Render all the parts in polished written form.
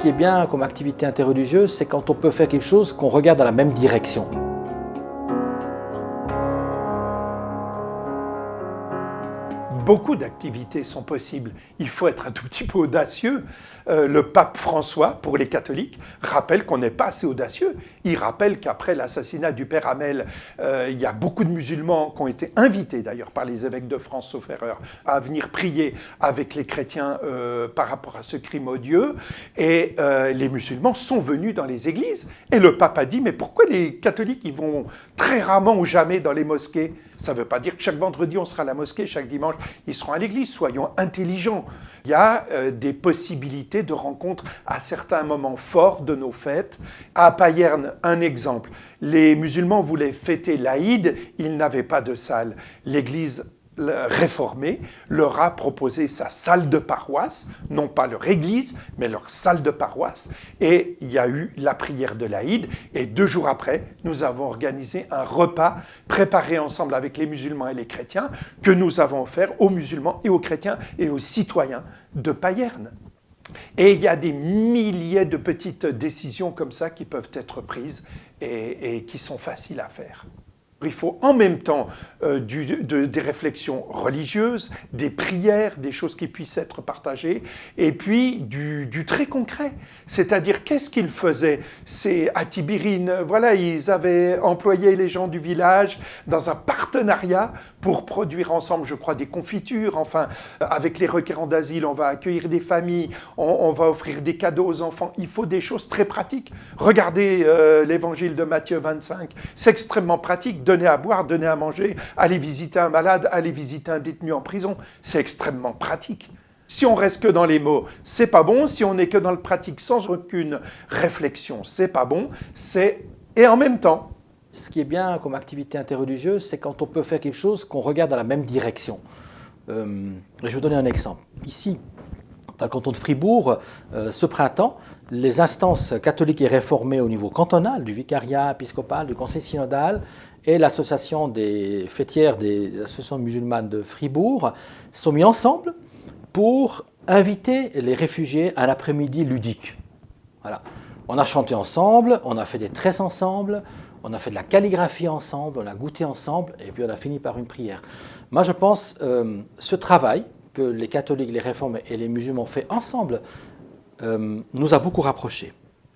qui est bien comme activité interreligieuse, c'est quand on peut faire quelque chose qu'on regarde dans la même direction. Beaucoup d'activités sont possibles. Il faut être un tout petit peu audacieux. Le pape François, pour les catholiques, rappelle qu'on n'est pas assez audacieux. Il rappelle qu'après l'assassinat du père Hamel, il y a beaucoup de musulmans qui ont été invités, d'ailleurs, par les évêques de France, sauf erreur, à venir prier avec les chrétiens par rapport à ce crime odieux. Et les musulmans sont venus dans les églises. Et le pape a dit, mais pourquoi les catholiques, ils vont très rarement ou jamais dans les mosquées ? Ça ne veut pas dire que chaque vendredi, on sera à la mosquée, chaque dimanche, ils seront à l'église. Soyons intelligents. Il y a des possibilités de rencontres à certains moments forts de nos fêtes. À Payerne, un exemple. Les musulmans voulaient fêter l'Aïd, ils n'avaient pas de salle. L'église réformée leur a proposé sa salle de paroisse, non pas leur église, mais leur salle de paroisse. Et il y a eu la prière de l'Aïd. Et 2 jours après, nous avons organisé un repas préparé ensemble avec les musulmans et les chrétiens que nous avons offert aux musulmans et aux chrétiens et aux citoyens de Payerne. Et il y a des milliers de petites décisions comme ça qui peuvent être prises et qui sont faciles à faire. Il faut en même temps des réflexions religieuses, des prières, des choses qui puissent être partagées, et puis du très concret. C'est-à-dire, qu'est-ce qu'ils faisaient? C'est à Tibirine, voilà, ils avaient employé les gens du village dans un partenariat pour produire ensemble, je crois, des confitures. Enfin, avec les requérants d'asile, on va accueillir des familles, on va offrir des cadeaux aux enfants. Il faut des choses très pratiques. Regardez l'évangile de Matthieu 25, c'est extrêmement pratique. Donner à boire, donner à manger, aller visiter un malade, aller visiter un détenu en prison, c'est extrêmement pratique. Si on reste que dans les mots, c'est pas bon. Si on n'est que dans le pratique sans aucune réflexion, c'est pas bon. Et en même temps, ce qui est bien comme activité interreligieuse, c'est quand on peut faire quelque chose qu'on regarde dans la même direction. Je vais vous donner un exemple. Ici, dans le canton de Fribourg, ce printemps, les instances catholiques et réformées au niveau cantonal, du vicariat épiscopal, du conseil synodal et l'association des fêtières des associations musulmanes de Fribourg sont mis ensemble pour inviter les réfugiés à l'après-midi ludique. Voilà. On a chanté ensemble, on a fait des tresses ensemble, on a fait de la calligraphie ensemble, on a goûté ensemble et puis on a fini par une prière. Moi je pense ce travail que les catholiques, les réformés et les musulmans ont fait ensemble nous a beaucoup rapprochés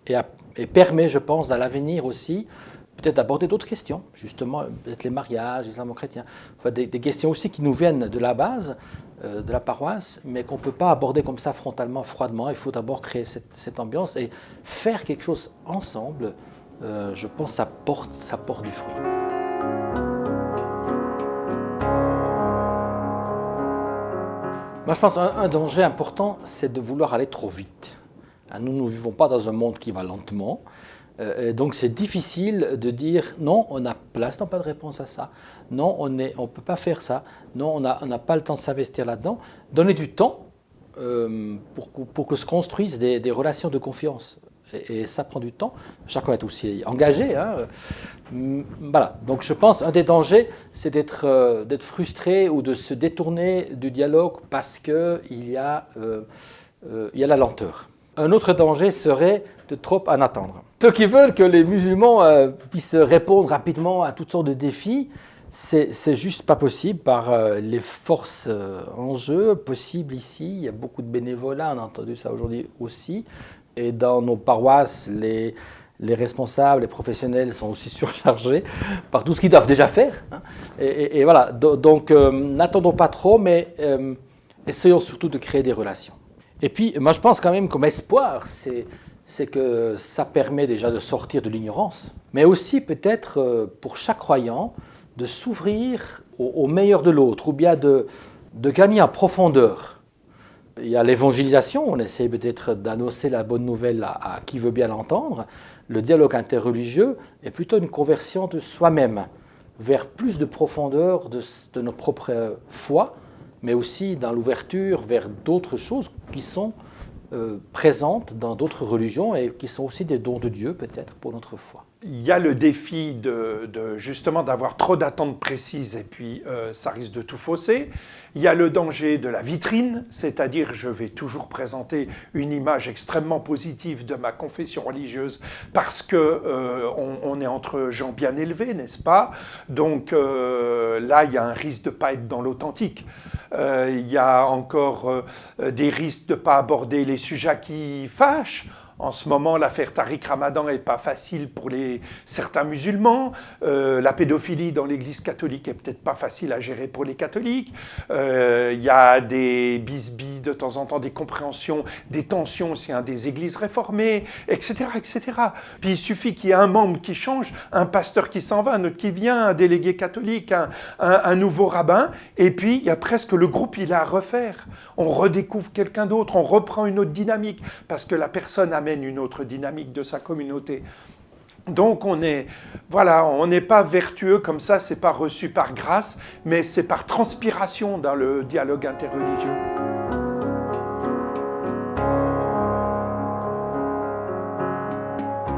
et permet, je pense, à l'avenir aussi, peut-être d'aborder d'autres questions, justement, peut-être les mariages, les islamo-chrétiens, enfin, des questions aussi qui nous viennent de la base, de la paroisse, mais qu'on ne peut pas aborder comme ça frontalement, froidement. Il faut d'abord créer cette ambiance et faire quelque chose ensemble. Je pense que ça porte du fruit. Moi, je pense qu'un danger important, c'est de vouloir aller trop vite. Nous ne vivons pas dans un monde qui va lentement. Donc, c'est difficile de dire non, on a pour l'instant pas de réponse à ça. Non, on ne peut pas faire ça. Non, on n'a pas le temps de s'investir là-dedans. Donner du temps pour que se construisent des relations de confiance. Et ça prend du temps. Chacun est aussi engagé. Voilà. Donc je pense qu'un des dangers, c'est d'être frustré ou de se détourner du dialogue parce qu'il y a la lenteur. Un autre danger serait de trop en attendre. Ceux qui veulent que les musulmans puissent répondre rapidement à toutes sortes de défis, c'est juste pas possible par les forces en jeu possibles ici. Il y a beaucoup de bénévolat, on a entendu ça aujourd'hui aussi. Et dans nos paroisses, les responsables, les professionnels sont aussi surchargés par tout ce qu'ils doivent déjà faire. Et voilà, donc n'attendons pas trop, mais essayons surtout de créer des relations. Et puis, moi je pense quand même comme espoir, c'est que ça permet déjà de sortir de l'ignorance, mais aussi peut-être pour chaque croyant de s'ouvrir au meilleur de l'autre, ou bien de gagner en profondeur. Il y a l'évangélisation, on essaie peut-être d'annoncer la bonne nouvelle à qui veut bien l'entendre. Le dialogue interreligieux est plutôt une conversion de soi-même vers plus de profondeur de notre propre foi, mais aussi dans l'ouverture vers d'autres choses qui sont présentes dans d'autres religions et qui sont aussi des dons de Dieu peut-être pour notre foi. il y a le défi justement d'avoir trop d'attentes précises et puis ça risque de tout fausser. Il y a le danger de la vitrine, c'est-à-dire je vais toujours présenter une image extrêmement positive de ma confession religieuse parce qu'on est entre gens bien élevés, n'est-ce pas? Donc là, il y a un risque de ne pas être dans l'authentique. Il y a encore des risques de ne pas aborder les sujets qui fâchent. En ce moment, l'affaire Tariq Ramadan n'est pas facile pour certains musulmans. La pédophilie dans l'Église catholique n'est peut-être pas facile à gérer pour les catholiques. Il y a des bisbilles de temps en temps, des compréhensions, des tensions aussi des églises réformées, etc., etc. Puis il suffit qu'il y ait un membre qui change, un pasteur qui s'en va, un autre qui vient, un délégué catholique, un nouveau rabbin, et puis il y a presque le groupe, il a à refaire. On redécouvre quelqu'un d'autre, on reprend une autre dynamique, parce que la personne amène une autre dynamique de sa communauté. Donc on n'est pas vertueux comme ça, c'est pas reçu par grâce, mais c'est par transpiration dans le dialogue interreligieux.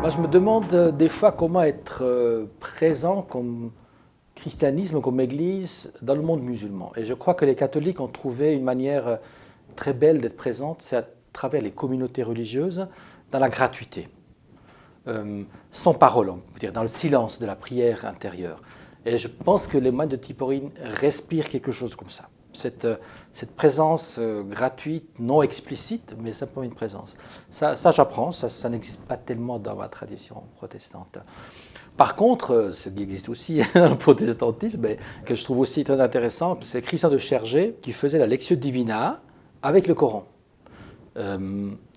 Moi, je me demande des fois comment être présent comme christianisme, comme Église dans le monde musulman. Et je crois que les catholiques ont trouvé une manière très belle d'être présente, c'est à travers les communautés religieuses, dans la gratuité, sans parole, on peut dire, dans le silence de la prière intérieure. Et je pense que les moines de Tiporine respirent quelque chose comme ça. Cette présence gratuite, non explicite, mais simplement une présence. Ça j'apprends, ça n'existe pas tellement dans ma tradition protestante. Par contre, ce qui existe aussi dans le protestantisme, mais que je trouve aussi très intéressant, c'est Christian de Chergé qui faisait la Lectio Divina avec le Coran.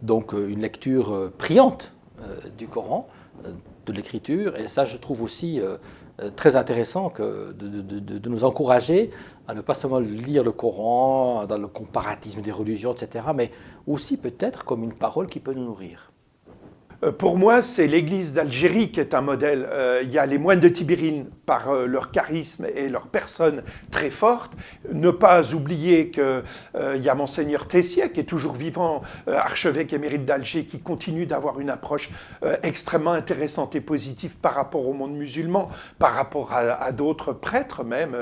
Donc une lecture priante du Coran, de l'écriture, et ça je trouve aussi très intéressant de nous encourager à ne pas seulement lire le Coran dans le comparatisme des religions, etc., mais aussi peut-être comme une parole qui peut nous nourrir. Pour moi, c'est l'Église d'Algérie qui est un modèle. Il y a les moines de Tibérine, par leur charisme et leur personne très forte. Ne pas oublier qu'il y a Monseigneur Tessier, qui est toujours vivant, archevêque émérite d'Alger, qui continue d'avoir une approche extrêmement intéressante et positive par rapport au monde musulman, par rapport à d'autres prêtres même,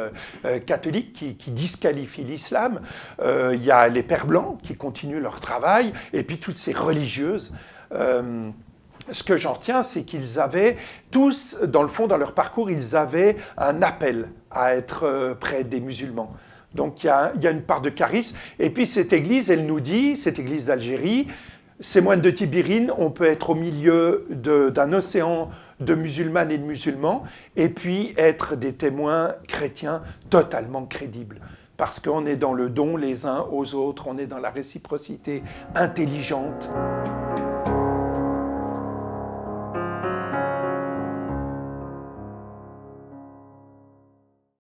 catholiques, qui disqualifient l'islam. Il y a les Pères Blancs, qui continuent leur travail, et puis toutes ces religieuses. Ce que j'en retiens, c'est qu'ils avaient tous, dans le fond, dans leur parcours, ils avaient un appel à être près des musulmans. Donc il y a une part de charisme. Et puis cette église, elle nous dit, cette église d'Algérie, ces moines de Tibérine, on peut être au milieu d'un océan de musulmanes et de musulmans, et puis être des témoins chrétiens totalement crédibles. Parce qu'on est dans le don les uns aux autres, on est dans la réciprocité intelligente.